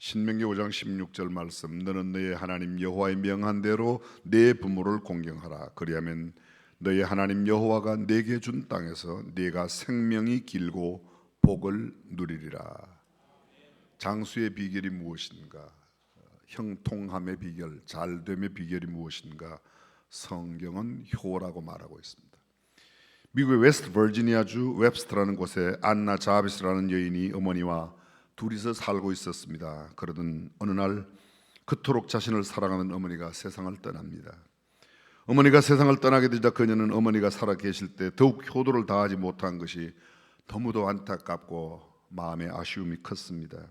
신명기 5장 16절 말씀, 너는 너의 하나님 여호와의 명한 대로 내 부모를 공경하라. 그리하면 너의 하나님 여호와가 네게 준 땅에서 네가 생명이 길고 복을 누리리라. 장수의 비결이 무엇인가? 형통함의 비결, 잘됨의 비결이 무엇인가? 성경은 효라고 말하고 있습니다. 미국의 웨스트 버지니아주 웹스터라는 곳에 안나 자비스라는 여인이 어머니와 둘이서 살고 있었습니다. 그러던 어느 날 그토록 자신을 사랑하는 어머니가 세상을 떠납니다. 어머니가 세상을 떠나게 되자 그녀는 어머니가 살아 계실 때 더욱 효도를 다하지 못한 것이 너무도 안타깝고 마음의 아쉬움이 컸습니다.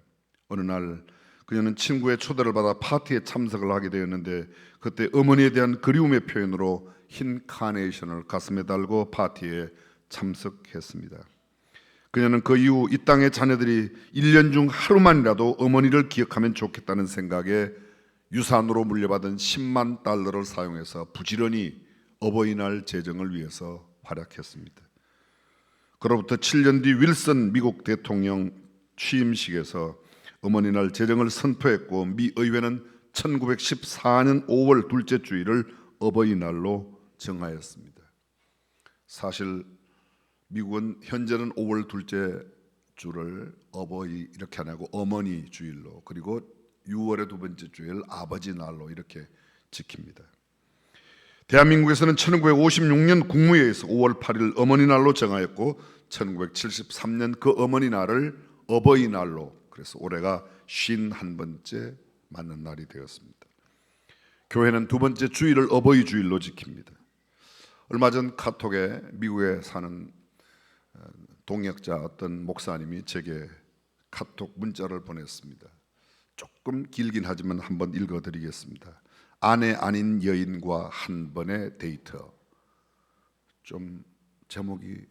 어느 날 그녀는 친구의 초대를 받아 파티에 참석을 하게 되었는데, 그때 어머니에 대한 그리움의 표현으로 흰 카네이션을 가슴에 달고 파티에 참석했습니다. 그녀는 그 이후 이 땅의 자녀들이 1년 중 하루만이라도 어머니를 기억하면 좋겠다는 생각에 유산으로 물려받은 10만 달러를 사용해서 부지런히 어버이날 제정을 위해서 활약했습니다. 그로부터 7년 뒤 윌슨 미국 대통령 취임식에서 어머니날 제정을 선포했고, 미 의회는 1914년 5월 둘째 주일을 어버이날로 정하였습니다. 사실 미국은 현재는 5월 둘째 주를 어버이 이렇게 안 하고 어머니 주일로, 그리고 6월의 두 번째 주일 아버지 날로 이렇게 지킵니다. 대한민국에서는 1956년 국무회의에서 5월 8일 어머니 날로 정하였고, 1973년 그 어머니 날을 어버이날로, 그래서 올해가 51번째 맞는 날이 되었습니다. 교회는 두 번째 주일을 어버이 주일로 지킵니다. 얼마 전 카톡에 미국에 사는 동역자 어떤 목사님이 제게 카톡 문자를 보냈습니다. 조금 길긴 하지만 한번 읽어드리겠습니다. 아내 아닌 여인과 한 번의 데이트. 좀 제목이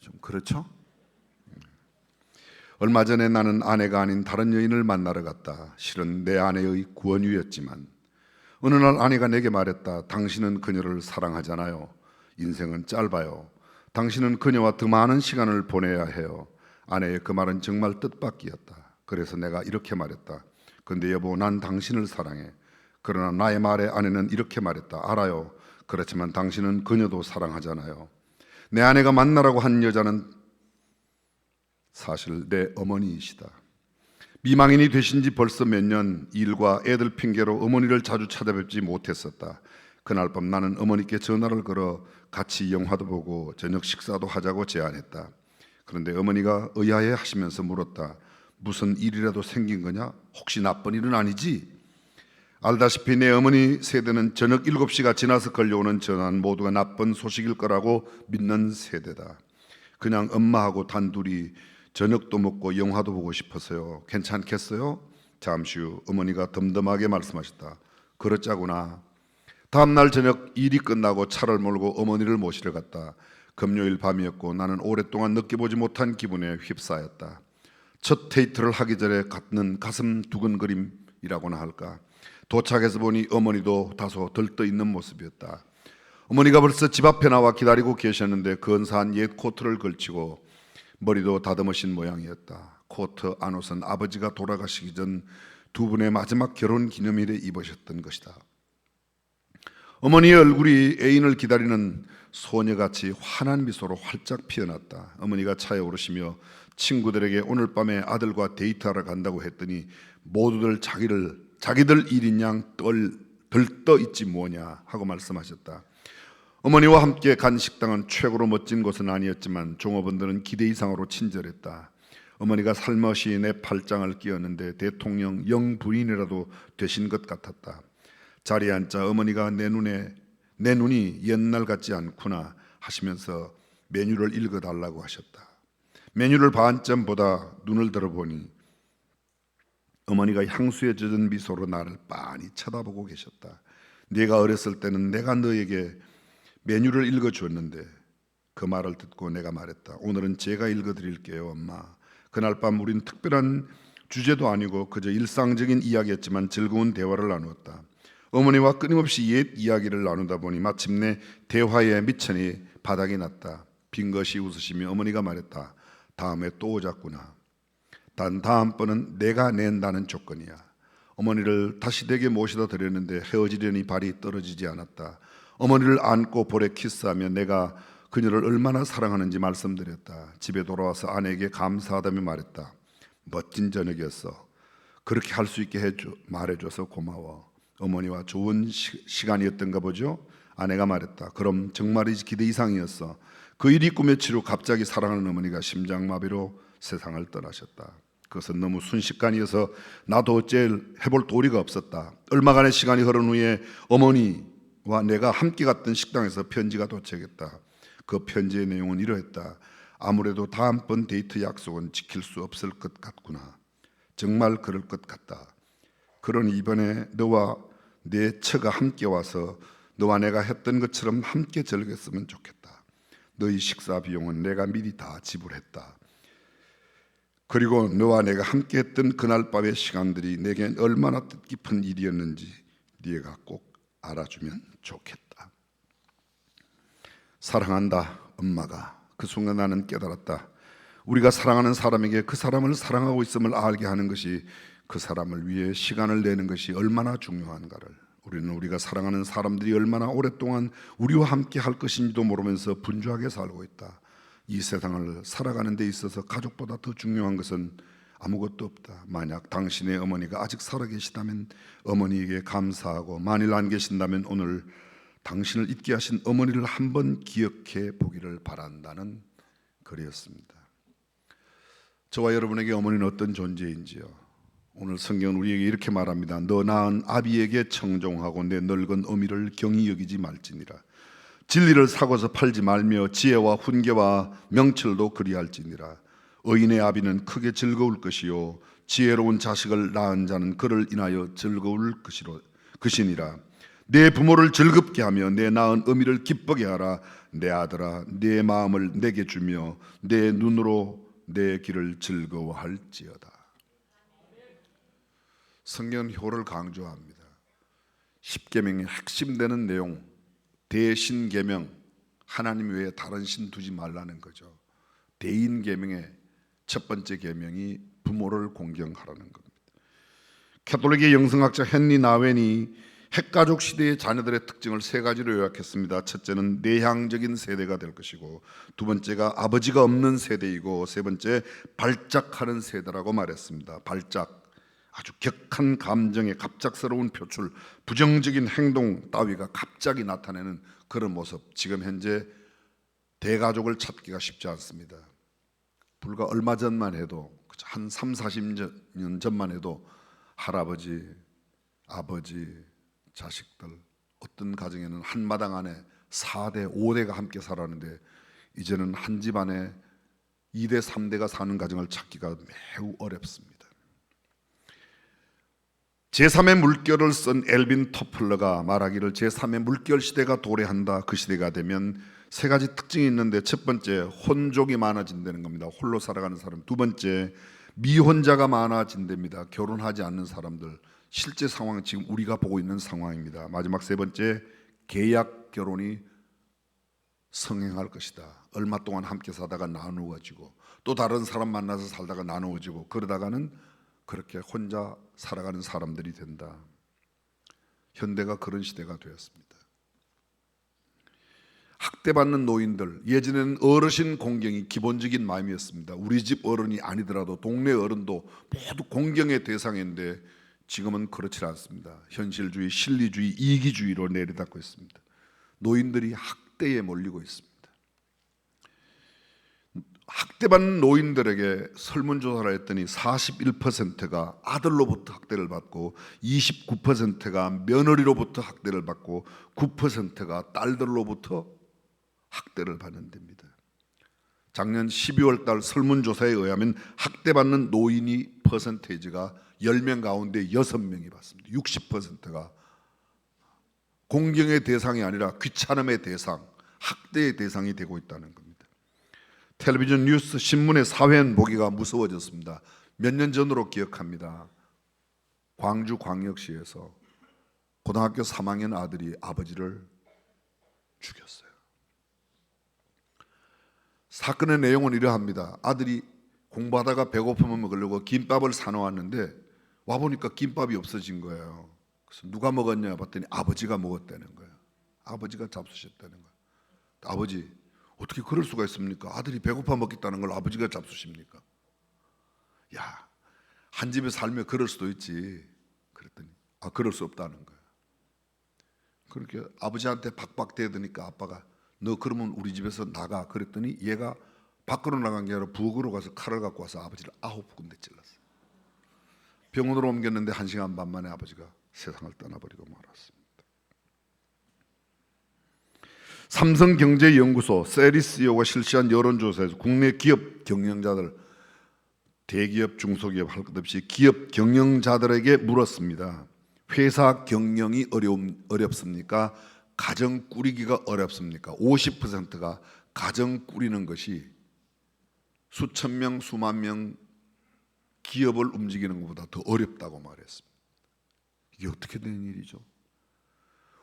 좀 그렇죠? 얼마 전에 나는 아내가 아닌 다른 여인을 만나러 갔다. 실은 내 아내의 구원유였지만 어느 날 아내가 내게 말했다. 당신은 그녀를 사랑하잖아요. 인생은 짧아요. 당신은 그녀와 더 많은 시간을 보내야 해요. 아내의 그 말은 정말 뜻밖이었다. 그래서 내가 이렇게 말했다. 근데 여보, 난 당신을 사랑해. 그러나 나의 말에 아내는 이렇게 말했다. 알아요. 그렇지만 당신은 그녀도 사랑하잖아요. 내 아내가 만나라고 한 여자는 사실 내 어머니이시다. 미망인이 되신 지 벌써 몇 년, 일과 애들 핑계로 어머니를 자주 찾아뵙지 못했었다. 그날 밤 나는 어머니께 전화를 걸어 같이 영화도 보고 저녁 식사도 하자고 제안했다. 그런데 어머니가 의아해 하시면서 물었다. 무슨 일이라도 생긴 거냐? 혹시 나쁜 일은 아니지? 알다시피 내 어머니 세대는 저녁 7시가 지나서 걸려오는 전화는 모두가 나쁜 소식일 거라고 믿는 세대다. 그냥 엄마하고 단둘이 저녁도 먹고 영화도 보고 싶어서요. 괜찮겠어요? 잠시 후 어머니가 덤덤하게 말씀하셨다. 그렇자구나. 다음날 저녁 일이 끝나고 차를 몰고 어머니를 모시러 갔다. 금요일 밤이었고 나는 오랫동안 느껴보지 못한 기분에 휩싸였다. 첫 데이트를 하기 전에 갖는 가슴 두근거림이라고나 할까. 도착해서 보니 어머니도 다소 들떠있는 모습이었다. 어머니가 벌써 집 앞에 나와 기다리고 계셨는데 근사한 옛 코트를 걸치고 머리도 다듬으신 모양이었다. 코트 안옷은 아버지가 돌아가시기 전 두 분의 마지막 결혼 기념일에 입으셨던 것이다. 어머니의 얼굴이 애인을 기다리는 소녀같이 환한 미소로 활짝 피어났다. 어머니가 차에 오르시며 친구들에게 오늘 밤에 아들과 데이트하러 간다고 했더니 모두들 자기들 일인 양 들떠 있지 뭐냐 하고 말씀하셨다. 어머니와 함께 간 식당은 최고로 멋진 곳은 아니었지만 종업원들은 기대 이상으로 친절했다. 어머니가 살며시 내 팔짱을 끼었는데 대통령 영부인이라도 되신 것 같았다. 자리에 앉자 어머니가 내 눈이 옛날 같지 않구나 하시면서 메뉴를 읽어달라고 하셨다. 메뉴를 반쯤 보다 눈을 들어보니 어머니가 향수에 젖은 미소로 나를 빤히 쳐다보고 계셨다. 네가 어렸을 때는 내가 너에게 메뉴를 읽어주었는데, 그 말을 듣고 내가 말했다. 오늘은 제가 읽어드릴게요, 엄마. 그날 밤 우린 특별한 주제도 아니고 그저 일상적인 이야기였지만 즐거운 대화를 나누었다. 어머니와 끊임없이 옛 이야기를 나누다 보니 마침내 대화의 미천이 바닥이 났다. 빙긋이 웃으시며 어머니가 말했다. 다음에 또 오자꾸나. 단 다음번은 내가 낸다는 조건이야. 어머니를 다시 댁에 모시다 드렸는데 헤어지려니 발이 떨어지지 않았다. 어머니를 안고 볼에 키스하며 내가 그녀를 얼마나 사랑하는지 말씀드렸다. 집에 돌아와서 아내에게 감사하다며 말했다. 멋진 저녁이었어. 그렇게 할 수 있게 말해줘서 고마워. 어머니와 좋은 시간이었던가 보죠. 아내가 말했다. 그럼 정말이지 기대 이상이었어. 그 일이 꿈에 치루 갑자기 사랑하는 어머니가 심장마비로 세상을 떠나셨다. 그것은 너무 순식간이어서 나도 어째 해볼 도리가 없었다. 얼마간의 시간이 흐른 후에 어머니와 내가 함께 갔던 식당에서 편지가 도착했다. 그 편지의 내용은 이러했다. 아무래도 다음번 데이트 약속은 지킬 수 없을 것 같구나. 정말 그럴 것 같다. 그러니 이번에 너와 내 처가 함께 와서 너와 내가 했던 것처럼 함께 즐겼으면 좋겠다. 너희 식사 비용은 내가 미리 다 지불했다. 그리고 너와 내가 함께 했던 그날 밤의 시간들이 내겐 얼마나 뜻깊은 일이었는지 네가 꼭 알아주면 좋겠다. 사랑한다, 엄마가. 그 순간 나는 깨달았다. 우리가 사랑하는 사람에게 그 사람을 사랑하고 있음을 알게 하는 것이, 그 사람을 위해 시간을 내는 것이 얼마나 중요한가를, 우리는 우리가 사랑하는 사람들이 얼마나 오랫동안 우리와 함께 할 것인지도 모르면서 분주하게 살고 있다. 이 세상을 살아가는 데 있어서 가족보다 더 중요한 것은 아무것도 없다. 만약 당신의 어머니가 아직 살아계시다면 어머니에게 감사하고, 만일 안 계신다면 오늘 당신을 잊게 하신 어머니를 한번 기억해 보기를 바란다는 글이었습니다. 저와 여러분에게 어머니는 어떤 존재인지요? 오늘 성경은 우리에게 이렇게 말합니다. 너 낳은 아비에게 청종하고 내 늙은 어미를 경히 여기지 말지니라. 진리를 사고서 팔지 말며 지혜와 훈계와 명철도 그리할지니라. 의인의 아비는 크게 즐거울 것이요 지혜로운 자식을 낳은 자는 그를 인하여 즐거울 것이니라. 내 부모를 즐겁게 하며 내 낳은 어미를 기쁘게 하라. 내 아들아, 내 마음을 내게 주며 내 눈으로 내 길을 즐거워할지어다. 성경은 효를 강조합니다. 십계명의 핵심되는 내용, 대신계명, 하나님 외에 다른 신 두지 말라는 거죠. 대인계명의 첫 번째 계명이 부모를 공경하라는 겁니다. 가톨릭의 영성학자 헨리 나웬이 핵가족 시대의 자녀들의 특징을 세 가지로 요약했습니다. 첫째는 내향적인 세대가 될 것이고, 두 번째가 아버지가 없는 세대이고, 세 번째 발작하는 세대라고 말했습니다. 발작, 아주 격한 감정의 갑작스러운 표출, 부정적인 행동 따위가 갑자기 나타내는 그런 모습. 지금 현재 대가족을 찾기가 쉽지 않습니다. 불과 얼마 전만 해도, 한 3, 40년 전만 해도 할아버지, 아버지, 자식들, 어떤 가정에는 한 마당 안에 4대, 5대가 함께 살았는데 이제는 한 집안에 2대, 3대가 사는 가정을 찾기가 매우 어렵습니다. 제3의 물결을 쓴 엘빈 토플러가 말하기를 제3의 물결 시대가 도래한다. 그 시대가 되면 세 가지 특징이 있는데, 첫 번째 혼족이 많아진다는 겁니다. 홀로 살아가는 사람. 두 번째 미혼자가 많아진답니다. 결혼하지 않는 사람들. 실제 상황은 지금 우리가 보고 있는 상황입니다. 마지막 세 번째 계약 결혼이 성행할 것이다. 얼마 동안 함께 사다가 나누어지고 또 다른 사람 만나서 살다가 나누어지고, 그러다가는 그렇게 혼자 살아가는 사람들이 된다. 현대가 그런 시대가 되었습니다. 학대받는 노인들, 예전에는 어르신 공경이 기본적인 마음이었습니다. 우리 집 어른이 아니더라도 동네 어른도 모두 공경의 대상인데 지금은 그렇지 않습니다. 현실주의, 실리주의, 이기주의로 내리닫고 있습니다. 노인들이 학대에 몰리고 있습니다. 학대받는 노인들에게 설문조사를 했더니 41%가 아들로부터 학대를 받고, 29%가 며느리로부터 학대를 받고, 9%가 딸들로부터 학대를 받는 데입니다. 작년 12월 달 설문조사에 의하면 학대받는 노인이 퍼센테이지가 10명 가운데 6명이 받습니다. 60%가 공경의 대상이 아니라 귀찮음의 대상, 학대의 대상이 되고 있다는 겁니다. 텔레비전 뉴스 신문의 사회는 보기가 무서워졌습니다. 몇 년 전으로 기억합니다. 광주광역시에서 고등학교 3학년 아들이 아버지를 죽였어요. 사건의 내용은 이러합니다. 아들이 공부하다가 배고프면 먹으려고 김밥을 사놓았는데 와보니까 김밥이 없어진 거예요. 그래서 누가 먹었냐 봤더니 아버지가 먹었다는 거예요. 아버지가 잡수셨다는 거예요. 아버지, 어떻게 그럴 수가 있습니까? 아들이 배고파 먹겠다는 걸 아버지가 잡수십니까? 야, 한 집에 살면 그럴 수도 있지. 그랬더니 그럴 수 없다는 거예요. 그렇게 아버지한테 박박 대드니까 아빠가 너 그러면 우리 집에서 나가. 그랬더니 얘가 밖으로 나간 게 아니라 부엌으로 가서 칼을 갖고 와서 아버지를 9군데 찔렀어요. 병원으로 옮겼는데 1시간 반 만에 아버지가 세상을 떠나버리고 말았습니다. 삼성경제연구소 세리스요가 실시한 여론조사에서 국내 기업 경영자들, 대기업, 중소기업 할 것 없이 기업 경영자들에게 물었습니다. 회사 경영이 어렵습니까? 가정 꾸리기가 어렵습니까? 50%가 가정 꾸리는 것이 수천 명, 수만 명 기업을 움직이는 것보다 더 어렵다고 말했습니다. 이게 어떻게 된 일이죠?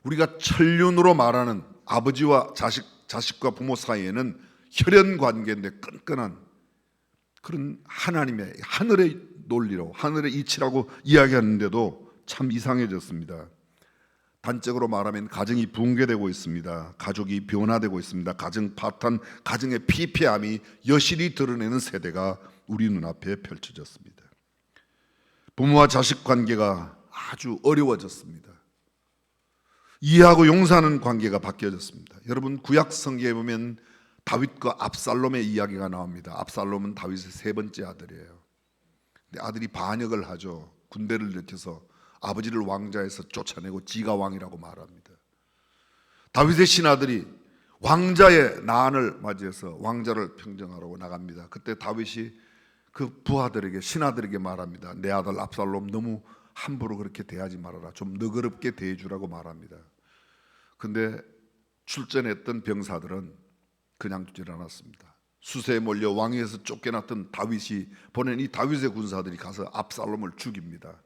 우리가 천륜으로 말하는 아버지와 자식과 부모 사이에는 혈연 관계인데 끈끈한 그런 하나님의 하늘의 논리로, 하늘의 이치라고 이야기하는데도 참 이상해졌습니다. 단적으로 말하면 가정이 붕괴되고 있습니다. 가족이 변화되고 있습니다. 가정 파탄, 가정의 피폐함이 여실히 드러내는 세대가 우리 눈앞에 펼쳐졌습니다. 부모와 자식 관계가 아주 어려워졌습니다. 이해하고 용서하는 관계가 바뀌어졌습니다. 여러분, 구약 성경에 보면 다윗과 압살롬의 이야기가 나옵니다. 압살롬은 다윗의 3번째 아들이에요. 근데 아들이 반역을 하죠. 군대를 일으켜서 아버지를 왕자에서 쫓아내고 지가 왕이라고 말합니다. 다윗의 신하들이 왕자의 난을 맞이해서 왕자를 평정하라고 나갑니다. 그때 다윗이 그 부하들에게, 신하들에게 말합니다. 내 아들 압살롬 너무 함부로 그렇게 대하지 말아라. 좀 너그럽게 대해주라고 말합니다. 근데 출전했던 병사들은 그냥 두질 않았습니다. 수세에 몰려 왕위에서 쫓겨났던 다윗이 보낸 이 다윗의 군사들이 가서 압살롬을 죽입니다.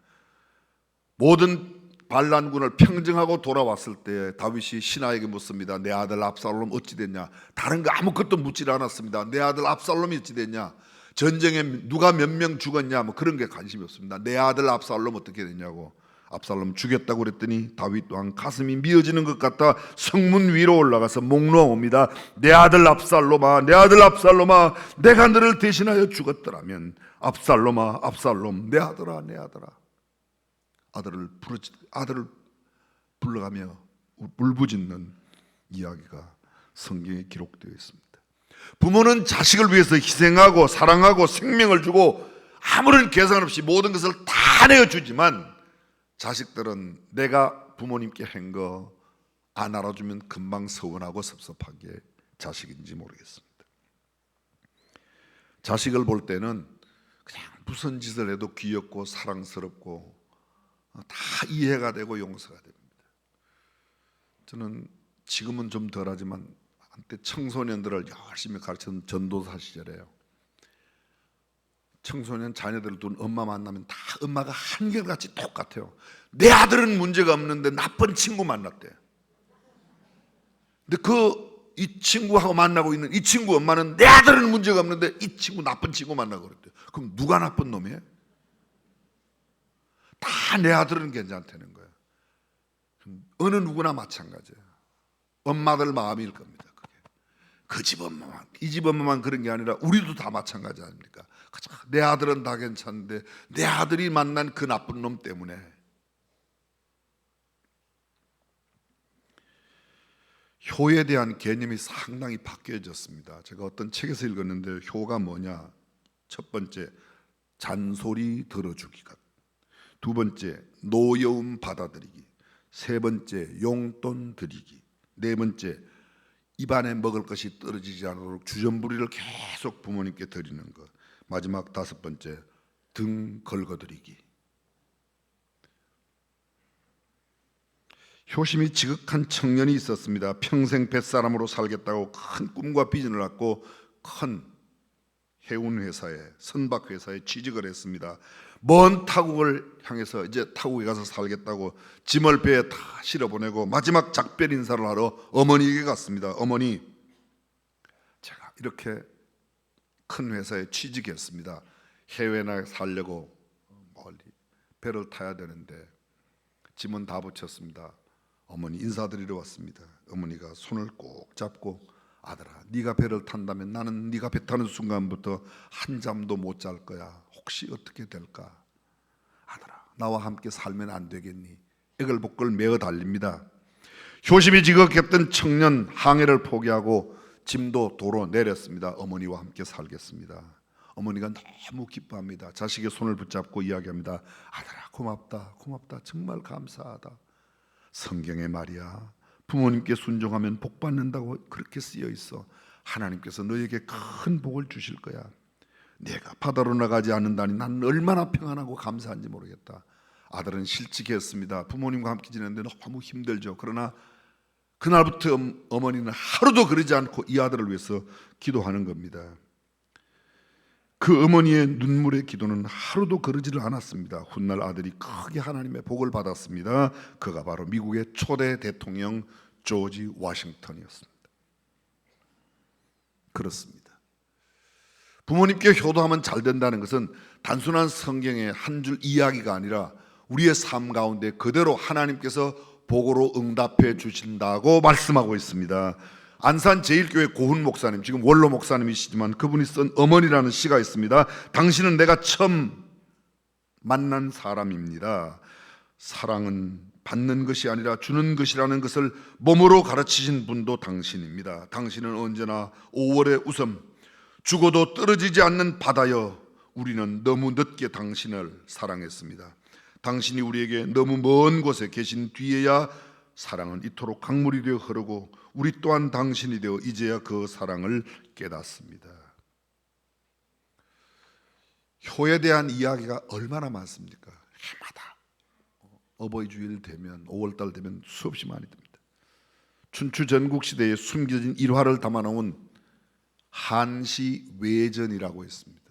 모든 반란군을 평정하고 돌아왔을 때 다윗이 신하에게 묻습니다. 내 아들 압살롬 어찌 됐냐? 다른 거 아무것도 묻질 않았습니다. 내 아들 압살롬이 어찌 됐냐? 전쟁에 누가 몇 명 죽었냐? 뭐 그런 게 관심이 없습니다. 내 아들 압살롬 어떻게 됐냐고. 압살롬 죽였다고 그랬더니 다윗 왕 가슴이 미어지는 것 같아 성문 위로 올라가서 목 놓아옵니다. 내 아들 압살롬아, 내 아들 압살롬아, 내가 너를 대신하여 죽었더라면 압살롬아, 압살롬, 내 아들아, 내 아들아. 아들을 불러가며 울부짖는 이야기가 성경에 기록되어 있습니다. 부모는 자식을 위해서 희생하고 사랑하고 생명을 주고 아무런 계산 없이 모든 것을 다 내어주지만 자식들은 내가 부모님께 한 거 안 알아주면 금방 서운하고 섭섭한 게 자식인지 모르겠습니다. 자식을 볼 때는 그냥 무슨 짓을 해도 귀엽고 사랑스럽고 다 이해가 되고 용서가 됩니다. 저는 지금은 좀 덜하지만 한때 청소년들을 열심히 가르치는 전도사 시절에요. 청소년 자녀들을 둔 엄마 만나면 다 엄마가 한결같이 똑같아요. 내 아들은 문제가 없는데 나쁜 친구 만났대. 근데 이 친구하고 만나고 있는 이 친구 엄마는 내 아들은 문제가 없는데 이 친구 나쁜 친구 만나고 그랬대요. 그럼 누가 나쁜 놈이에요? 다 내 아들은 괜찮다는 거예요. 어느 누구나 마찬가지예요. 엄마들 마음일 겁니다. 그 집 엄마만, 이 집 엄마만 그런 게 아니라 우리도 다 마찬가지 아닙니까? 내 아들은 다 괜찮은데 내 아들이 만난 그 나쁜 놈 때문에. 효에 대한 개념이 상당히 바뀌어졌습니다. 제가 어떤 책에서 읽었는데 효가 뭐냐? 첫 번째, 잔소리 들어주기가. 두 번째, 노여움 받아들이기. 세 번째, 용돈 드리기. 네 번째, 입안에 먹을 것이 떨어지지 않도록 주전부리를 계속 부모님께 드리는 것. 마지막 다섯 번째, 등 긁어드리기. 효심이 지극한 청년이 있었습니다. 평생 뱃사람으로 살겠다고 큰 꿈과 비전을 갖고 큰 해운회사에, 선박회사에 취직을 했습니다. 먼 타국을 향해서 이제 타국에 가서 살겠다고 짐을 배에 다 실어보내고 마지막 작별 인사를 하러 어머니에게 갔습니다. 어머니, 제가 이렇게 큰 회사에 취직했습니다. 해외나 살려고 멀리 배를 타야 되는데 짐은 다 붙였습니다. 어머니 인사드리러 왔습니다. 어머니가 손을 꼭 잡고 아들아, 네가 배를 탄다면 나는 네가 배 타는 순간부터 한 잠도 못 잘 거야. 혹시 어떻게 될까? 아들아, 나와 함께 살면 안 되겠니? 애걸복걸 메어 달립니다. 효심이 지극했던 청년 항해를 포기하고 짐도 도로 내렸습니다. 어머니와 함께 살겠습니다. 어머니가 너무 기뻐합니다. 자식의 손을 붙잡고 이야기합니다. 아들아, 고맙다, 고맙다, 정말 감사하다. 성경에 말이야, 부모님께 순종하면 복 받는다고 그렇게 쓰여 있어. 하나님께서 너에게 큰 복을 주실 거야. 내가 바다로 나가지 않는다니 나는 얼마나 평안하고 감사한지 모르겠다. 아들은 실직했습니다. 부모님과 함께 지내는데 너무 힘들죠. 그러나 그날부터 어머니는 하루도 그러지 않고 이 아들을 위해서 기도하는 겁니다. 그 어머니의 눈물의 기도는 하루도 그러지를 않았습니다. 훗날 아들이 크게 하나님의 복을 받았습니다. 그가 바로 미국의 초대 대통령 조지 워싱턴이었습니다. 그렇습니다. 부모님께 효도하면 잘 된다는 것은 단순한 성경의 한 줄 이야기가 아니라 우리의 삶 가운데 그대로 하나님께서 복으로 응답해 주신다고 말씀하고 있습니다. 안산 제일교회 고훈 목사님, 지금 원로 목사님이시지만 그분이 쓴 어머니라는 시가 있습니다. 당신은 내가 처음 만난 사람입니다. 사랑은 받는 것이 아니라 주는 것이라는 것을 몸으로 가르치신 분도 당신입니다. 당신은 언제나 5월의 웃음, 죽어도 떨어지지 않는 바다여 우리는 너무 늦게 당신을 사랑했습니다. 당신이 우리에게 너무 먼 곳에 계신 뒤에야 사랑은 이토록 강물이 되어 흐르고 우리 또한 당신이 되어 이제야 그 사랑을 깨닫습니다. 효에 대한 이야기가 얼마나 많습니까? 해마다 어버이 주일 되면 5월달 되면 수없이 많이 듭니다. 춘추 전국시대에 숨겨진 일화를 담아놓은 한시외전이라고 있습니다.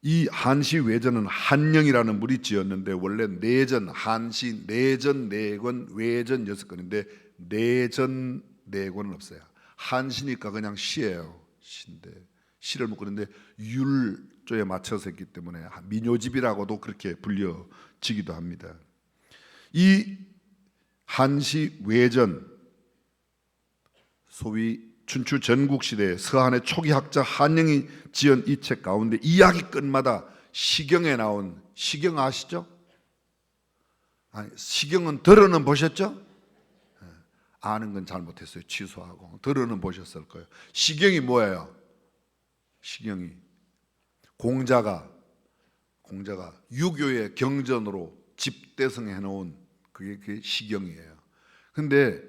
이 한시외전은 한영이라는 분이 지었는데 원래 내전, 한시, 내전, 내권, 외전 6권인데 내전, 내권은 없어요. 한시니까 그냥 시예요. 시인데 시를 묶었는데 율조에 맞춰서 했기 때문에 민요집이라고도 그렇게 불려지기도 합니다. 이 한시외전, 소위 춘추 전국시대 서한의 초기 학자 한영이 지은 이 책 가운데 이야기 끝마다 시경에 나온, 시경 아시죠? 아니, 시경은 들어는 보셨죠? 아는 건 잘못했어요. 취소하고. 들어는 보셨을 거예요. 시경이 뭐예요? 시경이 공자가 유교의 경전으로 집대성해 놓은 그게 시경이에요. 근데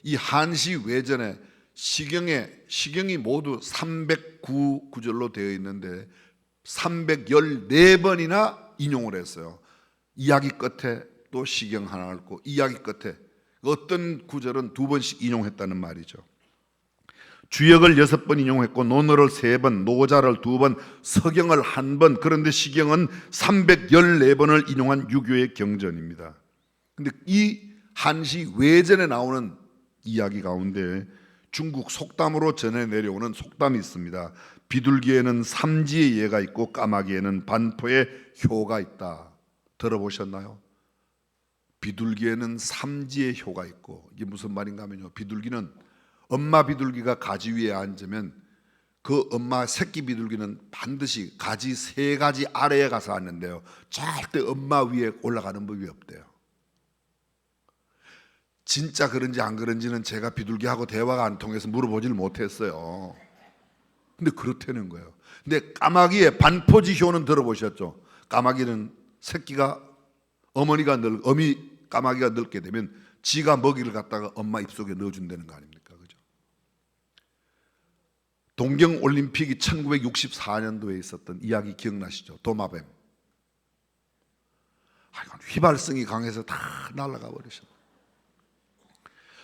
이 한시외전에 시경이 모두 309구절로 되어 있는데 314번이나 인용을 했어요. 이야기 끝에 또 시경 하나 읽고 이야기 끝에 어떤 구절은 2번씩 인용했다는 말이죠. 주역을 6번 인용했고 논어를 3번, 노자를 2번, 서경을 1번. 그런데 시경은 314번을 인용한 유교의 경전입니다. 근데 이 한시외전에 나오는 이야기 가운데 중국 속담으로 전해 내려오는 속담이 있습니다. 비둘기에는 삼지의 예가 있고 까마귀에는 반포의 효가 있다. 들어보셨나요? 비둘기에는 삼지의 효가 있고, 이게 무슨 말인가 하면요, 비둘기는 엄마 비둘기가 가지 위에 앉으면 그 엄마 새끼 비둘기는 반드시 가지 3가지 아래에 가서 앉는데요, 절대 엄마 위에 올라가는 법이 없대요. 진짜 그런지 안 그런지는 제가 비둘기하고 대화가 안 통해서 물어보지를 못했어요. 근데 그렇다는 거예요. 근데 까마귀의 반포지효는 들어보셨죠? 까마귀는 새끼가 까마귀가 늙게 되면 지가 먹이를 갖다가 엄마 입속에 넣어준다는 거 아닙니까? 그죠? 동경올림픽이 1964년도에 있었던 이야기 기억나시죠? 도마뱀. 이건 휘발성이 강해서 다 날아가 버리셨어요.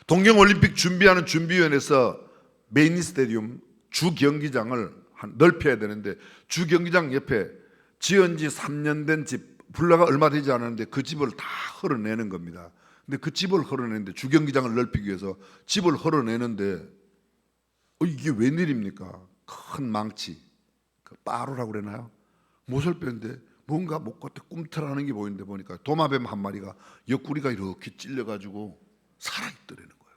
동경올림픽 준비하는 준비위원회에서 메인 스테디움 주 경기장을 넓혀야 되는데 주 경기장 옆에 지은 지 3년 된 집, 불과가 얼마 되지 않았는데 그 집을 다 헐어내는 겁니다. 근데 그 집을 헐어내는데 주 경기장을 넓히기 위해서 집을 헐어내는데 이게 웬일입니까? 큰 망치, 그 빠루라고 그러나요? 못을 뺐는데 뭔가 목 끝에 꿈틀하는 게 보이는데 보니까 도마뱀 한 마리가 옆구리가 이렇게 찔려가지고 살아있더라는 거예요.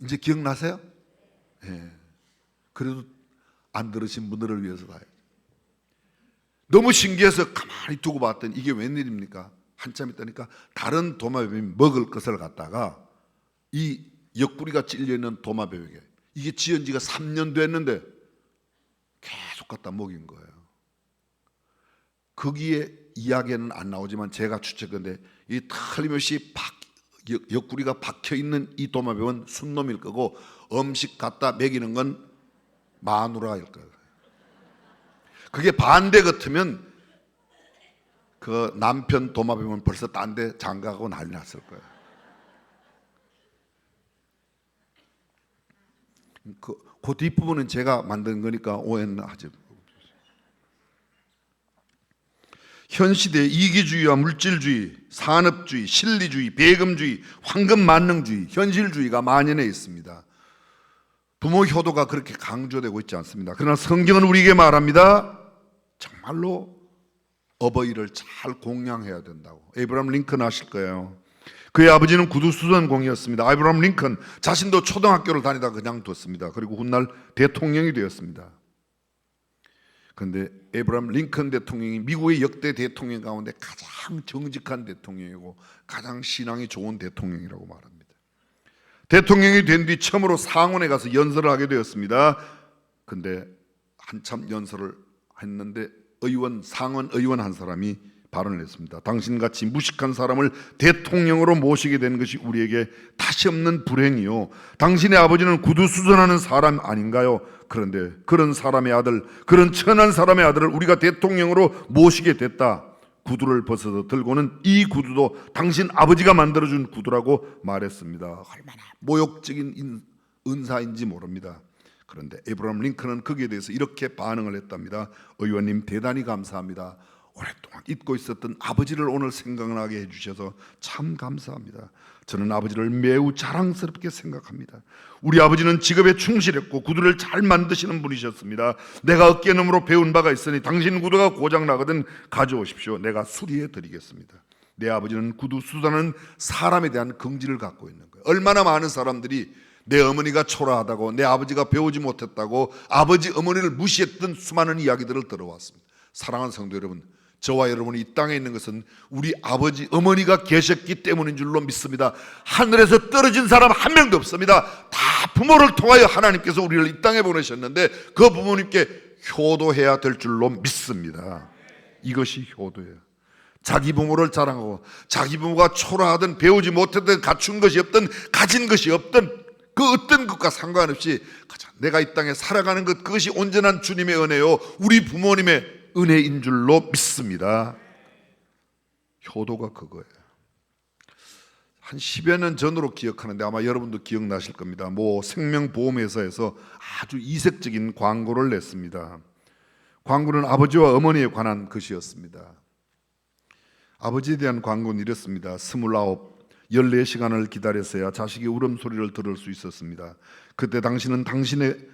이제 기억나세요? 예. 그래도 안 들으신 분들을 위해서 다요. 너무 신기해서 가만히 두고 봤더니 이게 웬일입니까? 한참 있다니까 다른 도마뱀이 먹을 것을 갖다가 이 옆구리가 찔려있는 도마뱀에게, 이게 지은 지가 3년 됐는데 계속 갖다 먹인 거예요. 거기에 이야기는 안 나오지만 제가 추측컨대 이 틀림없이 옆구리가 박혀있는 이 도마뱀은 순놈일 거고 음식 갖다 먹이는 건 마누라일 거예요. 그게 반대 같으면 그 남편 도마뱀은 벌써 딴 데 장가가고 난리 났을 거예요. 그 뒷부분은 제가 만든 거니까 오해는 하지. 현 시대의 이기주의와 물질주의, 산업주의, 실리주의, 배금주의, 황금만능주의, 현실주의가 만연해 있습니다. 부모 효도가 그렇게 강조되고 있지 않습니다. 그러나 성경은 우리에게 말합니다. 정말로 어버이를 잘 공양해야 된다고. 에이브라함 링컨 아실 거예요. 그의 아버지는 구두수선공이었습니다. 에이브라함 링컨 자신도 초등학교를 다니다 그냥 뒀습니다. 그리고 훗날 대통령이 되었습니다. 그런데 에이브라함 링컨 대통령이 미국의 역대 대통령 가운데 가장 정직한 대통령이고 가장 신앙이 좋은 대통령이라고 말합니다. 대통령이 된 뒤 처음으로 상원에 가서 연설을 하게 되었습니다. 근데 한참 연설을 했는데 상원 의원 한 사람이 발언을 했습니다. 당신같이 무식한 사람을 대통령으로 모시게 된 것이 우리에게 다시 없는 불행이요, 당신의 아버지는 구두수선하는 사람 아닌가요? 그런데 그런 사람의 아들, 그런 천한 사람의 아들을 우리가 대통령으로 모시게 됐다. 구두를 벗어서 들고는 이 구두도 당신 아버지가 만들어준 구두라고 말했습니다. 얼마나 모욕적인 은사인지 모릅니다. 그런데 에이브라함 링컨은 거기에 대해서 이렇게 반응을 했답니다. 의원님 대단히 감사합니다. 오랫동안 잊고 있었던 아버지를 오늘 생각나게 해주셔서 참 감사합니다. 저는 아버지를 매우 자랑스럽게 생각합니다. 우리 아버지는 직업에 충실했고 구두를 잘 만드시는 분이셨습니다. 내가 어깨너머로 배운 바가 있으니 당신 구두가 고장나거든 가져오십시오. 내가 수리해 드리겠습니다. 내 아버지는 구두 수다는 사람에 대한 긍지를 갖고 있는 거예요. 얼마나 많은 사람들이 내 어머니가 초라하다고, 내 아버지가 배우지 못했다고, 아버지 어머니를 무시했던 수많은 이야기들을 들어왔습니다. 사랑하는 성도 여러분, 저와 여러분이 이 땅에 있는 것은 우리 아버지 어머니가 계셨기 때문인 줄로 믿습니다. 하늘에서 떨어진 사람 한 명도 없습니다. 다 부모를 통하여 하나님께서 우리를 이 땅에 보내셨는데 그 부모님께 효도해야 될 줄로 믿습니다. 이것이 효도예요. 자기 부모를 자랑하고 자기 부모가 초라하든 배우지 못했든 갖춘 것이 없든 가진 것이 없든 그 어떤 것과 상관없이 내가 이 땅에 살아가는 것, 그것이 온전한 주님의 은혜요, 우리 부모님의 은혜인 줄로 믿습니다. 효도가 그거예요. 한 10여 년 전으로 기억하는데 아마 여러분도 기억나실 겁니다. 뭐 생명보험회사에서 아주 이색적인 광고를 냈습니다. 광고는 아버지와 어머니에 관한 것이었습니다. 아버지에 대한 광고는 이렇습니다. 29, 14시간을 기다렸어야 자식의 울음소리를 들을 수 있었습니다. 그때 당신은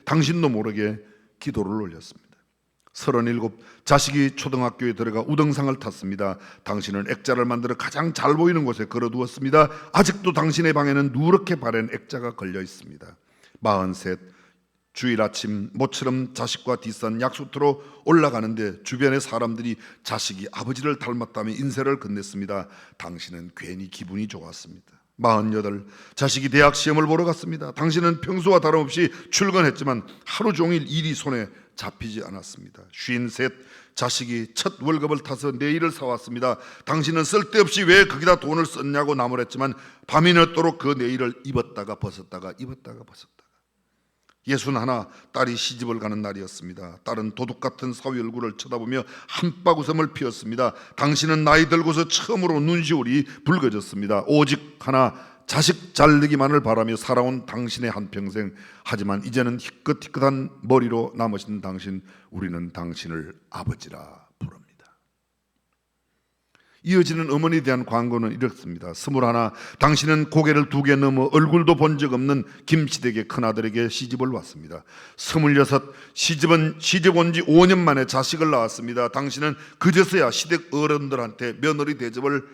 당신도 모르게 기도를 올렸습니다. 37, 자식이 초등학교에 들어가 우등상을 탔습니다. 당신은 액자를 만들어 가장 잘 보이는 곳에 걸어두었습니다. 아직도 당신의 방에는 누렇게 바랜 액자가 걸려 있습니다. 43, 주일 아침 모처럼 자식과 뒷산 약수터로 올라가는데 주변의 사람들이 자식이 아버지를 닮았다며 인사를 건넸습니다. 당신은 괜히 기분이 좋았습니다. 48, 자식이 대학 시험을 보러 갔습니다. 당신은 평소와 다름없이 출근했지만 하루 종일 일이 손에 잡히지 않았습니다. 53, 자식이 첫 월급을 타서 네일을 사왔습니다. 당신은 쓸데없이 왜 거기다 돈을 썼냐고 나무랬지만 밤이 늦도록 그 네일을 입었다가 벗었다가 입었다가 벗었다가. 61, 딸이 시집을 가는 날이었습니다. 딸은 도둑 같은 사위 얼굴을 쳐다보며 한바구음을 피웠습니다. 당신은 나이 들고서 처음으로 눈시울이 붉어졌습니다. 오직 하나, 자식 잘 되기만을 바라며 살아온 당신의 한평생. 하지만 이제는 희끗희끗한 머리로 남으신 당신, 우리는 당신을 아버지라 부릅니다. 이어지는 어머니에 대한 광고는 이렇습니다. 21, 당신은 고개를 2개 넘어 얼굴도 본 적 없는 김시댁의 큰아들에게 시집을 왔습니다. 26, 시집 온 지 5년 만에 자식을 낳았습니다. 당신은 그제서야 시댁 어른들한테 며느리 대접을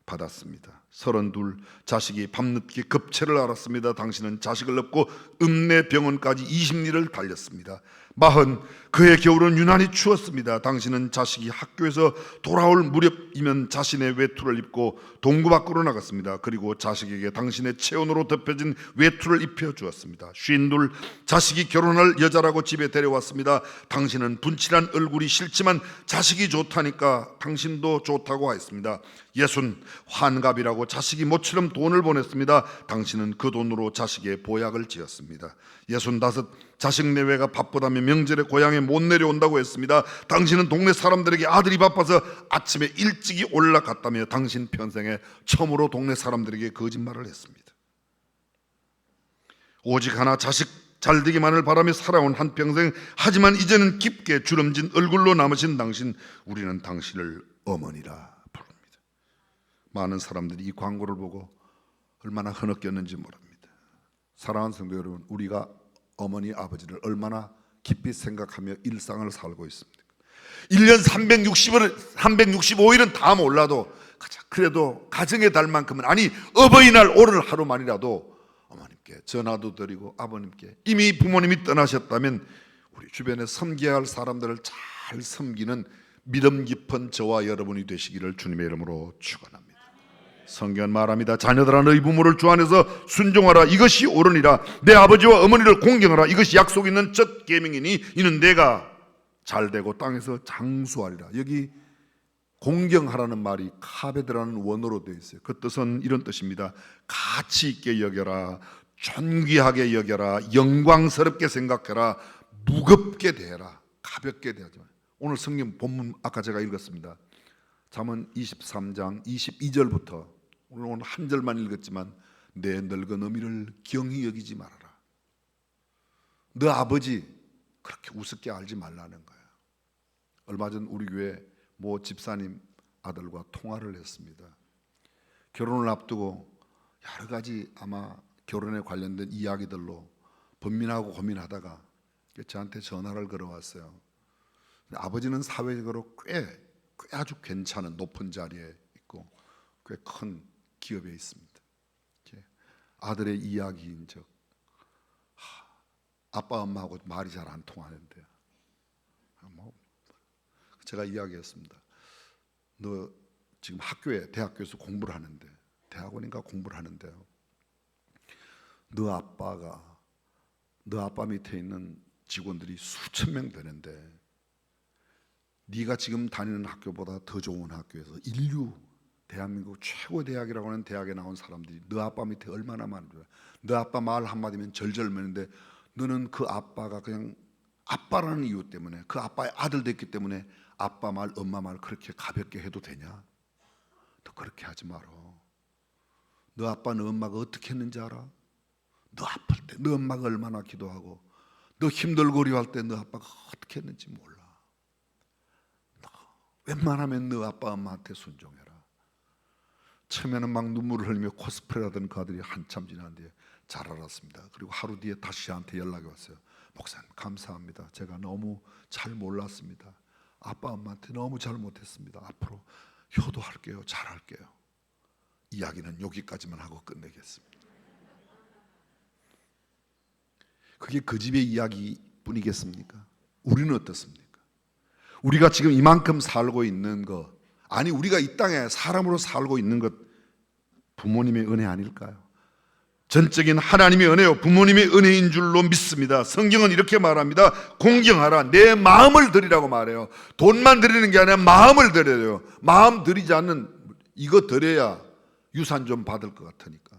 받았습니다. 32, 자식이 밤늦게 급체를 앓았습니다. 당신은 자식을 낳고 읍내 병원까지 20리를 달렸습니다. 40, 그해 겨울은 유난히 추웠습니다. 당신은 자식이 학교에서 돌아올 무렵이면 자신의 외투를 입고 동구 밖으로 나갔습니다. 그리고 자식에게 당신의 체온으로 덮여진 외투를 입혀주었습니다. 52, 자식이 결혼할 여자라고 집에 데려왔습니다. 당신은 분칠한 얼굴이 싫지만 자식이 좋다니까 당신도 좋다고 했습니다. 60, 환갑이라고 자식이 모처럼 돈을 보냈습니다. 당신은 그 돈으로 자식의 보약을 지었습니다. 65, 자식 내외가 바쁘다며 명절에 고향에 못 내려온다고 했습니다. 당신은 동네 사람들에게 아들이 바빠서 아침에 일찍이 올라갔다며 당신 평생에 처음으로 동네 사람들에게 거짓말을 했습니다. 오직 하나 자식 잘되기만을 바라며 살아온 한평생, 하지만 이제는 깊게 주름진 얼굴로 남으신 당신, 우리는 당신을 어머니라 부릅니다. 많은 사람들이 이 광고를 보고 얼마나 흐느꼈는지 모릅니다. 사랑하는 성도 여러분, 우리가 어머니 아버지를 얼마나 깊이 생각하며 일상을 살고 있습니까? 1년 365일은 다 몰라도 그래도 가정의 달만큼은, 아니 어버이날 오늘 하루만이라도 어머님께 전화도 드리고 아버님께, 이미 부모님이 떠나셨다면 우리 주변에 섬겨야 할 사람들을 잘 섬기는 믿음 깊은 저와 여러분이 되시기를 주님의 이름으로 축원합니다. 성경은 말합니다. 자녀들아 너희 부모를 주 안에서 순종하라. 이것이 옳으니라. 내 아버지와 어머니를 공경하라. 이것이 약속 있는 첫 계명이니 이는 내가 잘되고 땅에서 장수하리라. 여기 공경하라는 말이 카베드라는 원어로 되어 있어요. 그 뜻은 이런 뜻입니다. 가치 있게 여겨라, 존귀하게 여겨라, 영광스럽게 생각해라, 무겁게 대해라, 가볍게 대하지 마. 오늘 성경 본문 아까 제가 읽었습니다. 잠언 23장 22절부터 오늘 한 절만 읽었지만, 내 늙은 어미를 경히 여기지 말아라. 너 아버지 그렇게 우습게 알지 말라는 거야. 얼마 전 우리 교회 모 집사님 아들과 통화를 했습니다. 결혼을 앞두고 여러 가지 아마 결혼에 관련된 이야기들로 번민하고 고민하다가 저한테 전화를 걸어왔어요. 아버지는 사회적으로 꽤 아주 괜찮은 높은 자리에 있고 꽤 큰 기업에 있습니다. 아들의 이야기인 적, 아빠 엄마하고 말이 잘 안 통하는데요. 제가 이야기했습니다. 너 지금 대학교에서 공부를 하는데, 대학원인가 공부를 하는데요, 너 아빠 밑에 있는 직원들이 수천 명 되는데, 네가 지금 다니는 학교보다 더 좋은 학교에서 대한민국 최고 대학이라고 하는 대학에 나온 사람들이 너 아빠 밑에 얼마나 많은데, 너 아빠 말 한마디면 절절 매는데 너는 그 아빠가 그냥 아빠라는 이유 때문에, 그 아빠의 아들 됐기 때문에 아빠 말 엄마 말 그렇게 가볍게 해도 되냐? 너 그렇게 하지 마라. 너 아빠 너 엄마가 어떻게 했는지 알아? 너 아플 때 너 엄마가 얼마나 기도하고, 너 힘들고 어려워할 때 너 아빠가 어떻게 했는지 몰라. 너 웬만하면 너 아빠 엄마한테 순종해라. 처음에는 막 눈물을 흘리며 코스프레 하던 그 아들이 한참 지난 뒤에 잘 알았습니다. 그리고 하루 뒤에 다시 저한테 연락이 왔어요. 목사님 감사합니다. 제가 너무 잘 몰랐습니다. 아빠 엄마한테 너무 잘못했습니다. 앞으로 효도할게요. 잘할게요. 이야기는 여기까지만 하고 끝내겠습니다. 그게 그 집의 이야기뿐이겠습니까? 우리는 어떻습니까? 우리가 지금 이만큼 살고 있는 것, 아니 우리가 이 땅에 사람으로 살고 있는 것, 부모님의 은혜 아닐까요? 전적인 하나님의 은혜요, 부모님의 은혜인 줄로 믿습니다. 성경은 이렇게 말합니다. 공경하라. 내 마음을 드리라고 말해요. 돈만 드리는 게 아니라 마음을 드려요. 마음 드리지 않는, 이거 드려야 유산 좀 받을 것 같으니까.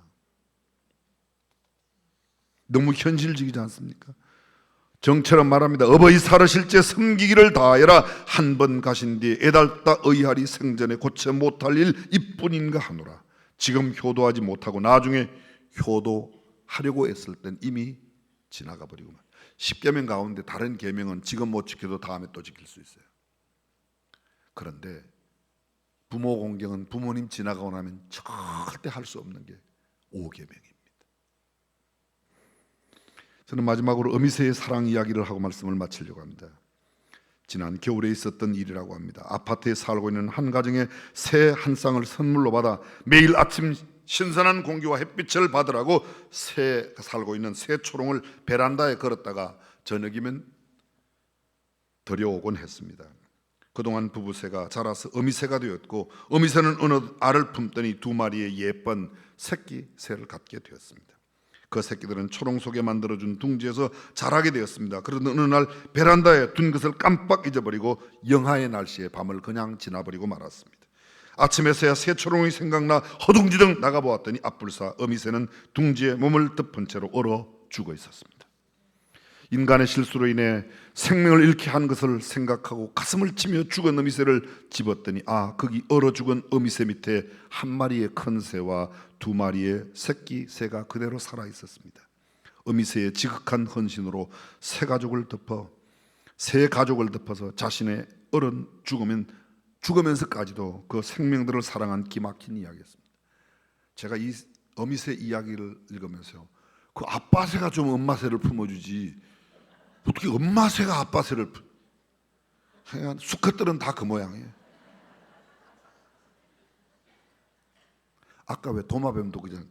너무 현실적이지 않습니까? 정처럼 말합니다. 어버이 살으실 때 섬기기를 다하여라. 한 번 가신 뒤에 애달다 의하리. 생전에 고쳐 못할 일 이뿐인가 하노라. 지금 효도하지 못하고 나중에 효도하려고 했을 땐 이미 지나가 버리고, 10계명 가운데 다른 계명은 지금 못 지켜도 다음에 또 지킬 수 있어요. 그런데 부모 공경은 부모님 지나가고 나면 절대 할 수 없는 게 5계명입니다. 저는 마지막으로 어미새의 사랑 이야기를 하고 말씀을 마치려고 합니다. 지난 겨울에 있었던 일이라고 합니다. 아파트에 살고 있는 한 가정에 새 한 쌍을 선물로 받아 매일 아침 신선한 공기와 햇빛을 받으라고 살고 있는 새 초롱을 베란다에 걸었다가 저녁이면 들여오곤 했습니다. 그동안 부부새가 자라서 어미새가 되었고, 어미새는 어느 알을 품더니 2마리의 예쁜 새끼 새를 갖게 되었습니다. 그 새끼들은 초롱 속에 만들어준 둥지에서 자라게 되었습니다. 그런데 어느 날 베란다에 둔 것을 깜빡 잊어버리고 영하의 날씨에 밤을 그냥 지나버리고 말았습니다. 아침에서야 새 초롱이 생각나 허둥지둥 나가보았더니 앞불사 어미새는 둥지에 몸을 덮은 채로 얼어 죽어 있었습니다. 인간의 실수로 인해 생명을 잃게 한 것을 생각하고 가슴을 치며 죽은 어미새를 집었더니 거기 얼어 죽은 어미새 밑에 1마리의 큰 새와 2마리의 새끼 새가 그대로 살아 있었습니다. 어미새의 지극한 헌신으로 새 가족을 덮어서 자신의 어른 죽으면서까지도 그 생명들을 사랑한 기막힌 이야기였습니다. 제가 이 어미새 이야기를 읽으면서 그 아빠 새가 좀 엄마 새를 품어주지, 어떻게 엄마 새가 아빠 새를 수컷들은 다 그 모양이에요. 아까 왜 도마뱀도 그냥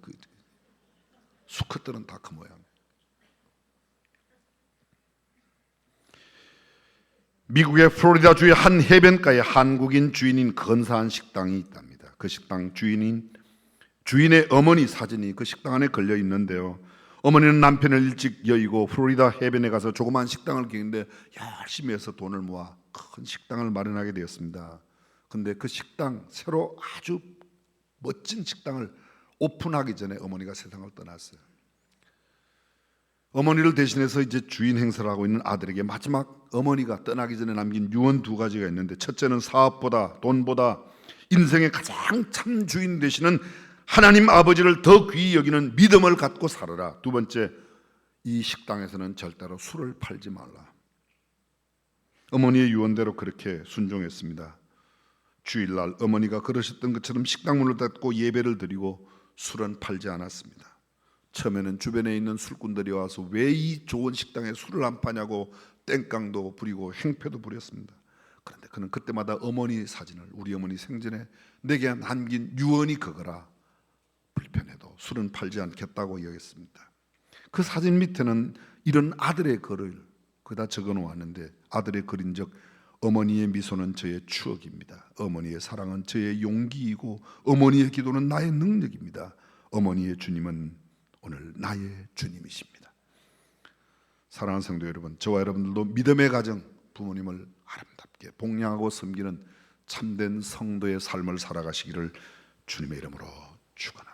수컷들은 다 그 모양. 미국의 플로리다주의 한 해변가에 한국인 주인인 근사한 식당이 있답니다. 그 식당 주인의 어머니 사진이 그 식당 안에 걸려 있는데요. 어머니는 남편을 일찍 여의고 플로리다 해변에 가서 조그만 식당을 기는데 열심히 해서 돈을 모아 큰 식당을 마련하게 되었습니다. 그런데 그 식당, 새로 아주 멋진 식당을 오픈하기 전에 어머니가 세상을 떠났어요. 어머니를 대신해서 이제 주인 행세를 하고 있는 아들에게 마지막 어머니가 떠나기 전에 남긴 유언 2가지가 있는데, 첫째는 사업보다 돈보다 인생의 가장 참 주인 되시는 하나님 아버지를 더 귀히 여기는 믿음을 갖고 살아라. 2번째, 이 식당에서는 절대로 술을 팔지 말라. 어머니의 유언대로 그렇게 순종했습니다. 주일날 어머니가 그러셨던 것처럼 식당 문을 닫고 예배를 드리고 술은 팔지 않았습니다. 처음에는 주변에 있는 술꾼들이 와서 왜 이 좋은 식당에 술을 안 파냐고 땡깡도 부리고 행패도 부렸습니다. 그런데 그는 그때마다 어머니 사진을, 우리 어머니 생전에 내게 남긴 유언이 그거라. 불편해도 술은 팔지 않겠다고 이야기했습니다. 그 사진 밑에는 이런 아들의 글을 그다 적어 놓았는데, 아들의 글인 적 어머니의 미소는 저의 추억입니다. 어머니의 사랑은 저의 용기이고 어머니의 기도는 나의 능력입니다. 어머니의 주님은 오늘 나의 주님이십니다. 사랑하는 성도 여러분, 저와 여러분들도 믿음의 가정, 부모님을 아름답게 복양하고 섬기는 참된 성도의 삶을 살아가시기를 주님의 이름으로 축원합니다.